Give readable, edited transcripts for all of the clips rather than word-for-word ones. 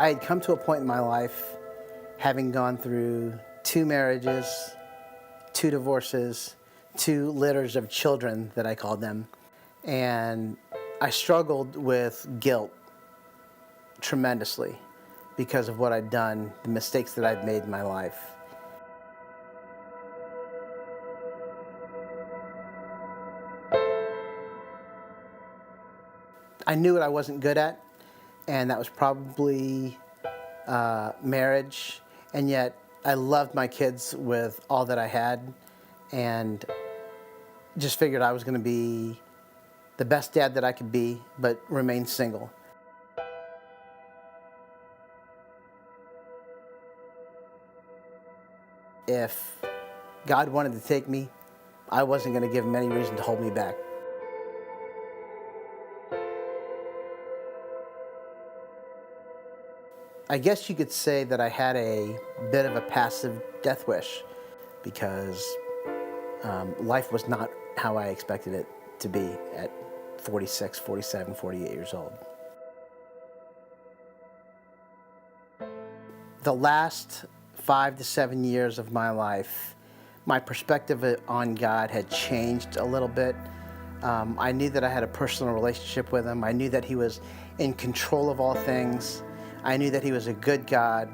I had come to a point in my life, having gone through 2 marriages, 2 divorces, 2 litters of children that I called them, and I struggled with guilt tremendously because of what I'd done, the mistakes that I'd made in my life. I knew what I wasn't good at, and that was probably marriage, and yet I loved my kids with all that I had, and just figured I was going to be the best dad that I could be, but remain single. If God wanted to take me, I wasn't going to give him any reason to hold me back. I guess you could say that I had a bit of a passive death wish because life was not how I expected it to be at 46, 47, 48 years old. The last 5 to 7 years of my life, my perspective on God had changed a little bit. I knew that I had a personal relationship with him. I knew that he was in control of all things. I knew that he was a good God,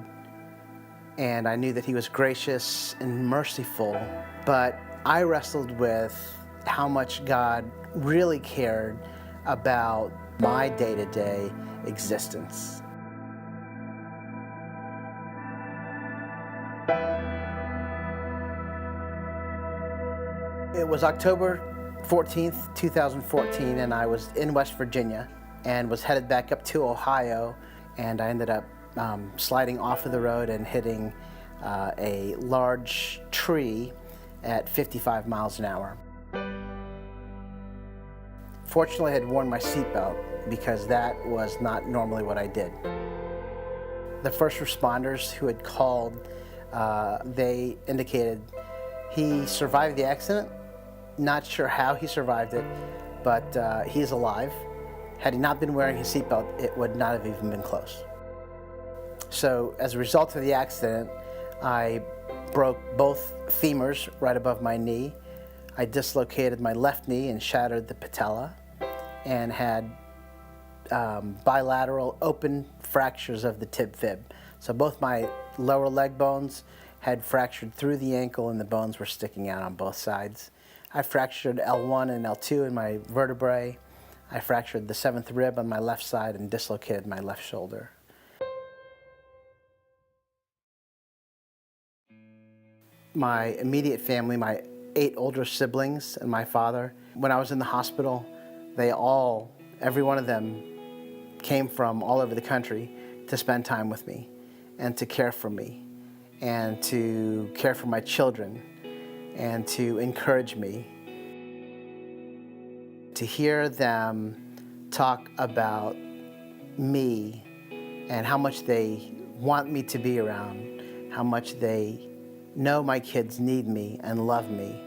and I knew that he was gracious and merciful, but I wrestled with how much God really cared about my day-to-day existence. It was October 14th, 2014, and I was in West Virginia and was headed back up to Ohio, and I ended up sliding off of the road and hitting a large tree at 55 miles an hour. Fortunately, I had worn my seatbelt because that was not normally what I did. The first responders who had called, they indicated he survived the accident. Not sure how he survived it, but he is alive. Had he not been wearing his seatbelt, it would not have even been close. So as a result of the accident, I broke both femurs right above my knee. I dislocated my left knee and shattered the patella, and had bilateral open fractures of the tib fib. So both my lower leg bones had fractured through the ankle, and the bones were sticking out on both sides. I fractured L1 and L2 in my vertebrae. I fractured the 7th rib on my left side and dislocated my left shoulder. My immediate family, my 8 older siblings and my father, when I was in the hospital, they all, every one of them, came from all over the country to spend time with me and to care for me and to care for my children and to encourage me. To hear them talk about me and how much they want me to be around, how much they know my kids need me and love me,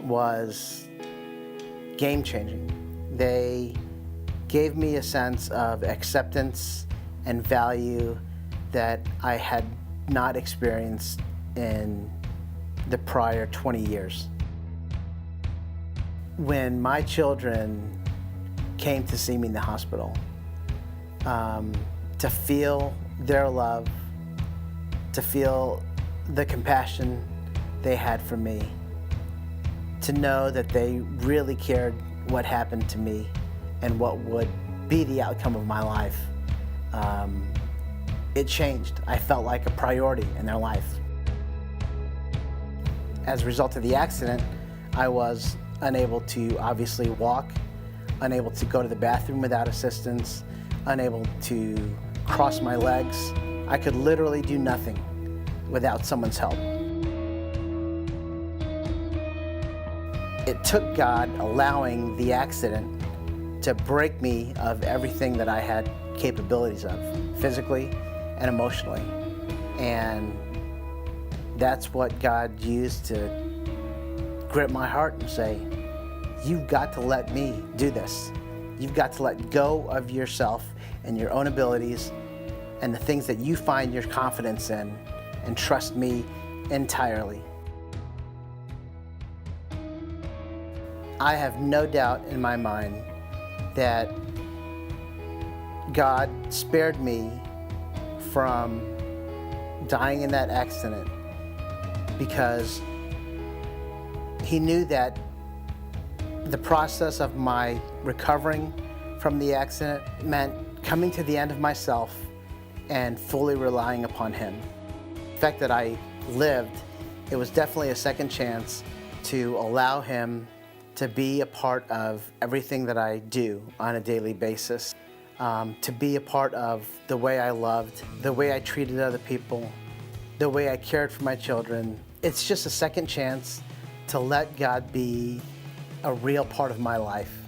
was game-changing. They gave me a sense of acceptance and value that I had not experienced in the prior 20 years. When my children came to see me in the hospital, to feel their love, to feel the compassion they had for me, to know that they really cared what happened to me and what would be the outcome of my life, it changed. I felt like a priority in their life. As a result of the accident, I was unable to obviously walk, unable to go to the bathroom without assistance, unable to cross my legs. I could literally do nothing without someone's help. It took God allowing the accident to break me of everything that I had capabilities of, physically and emotionally. And that's what God used to grip my heart and say, you've got to let me do this. You've got to let go of yourself and your own abilities and the things that you find your confidence in, and trust me entirely. I have no doubt in my mind that God spared me from dying in that accident because He knew that the process of my recovering from the accident meant coming to the end of myself and fully relying upon Him. The fact that I lived, it was definitely a second chance to allow Him to be a part of everything that I do on a daily basis, to be a part of the way I loved, the way I treated other people, the way I cared for my children. It's just a second chance to let God be a real part of my life.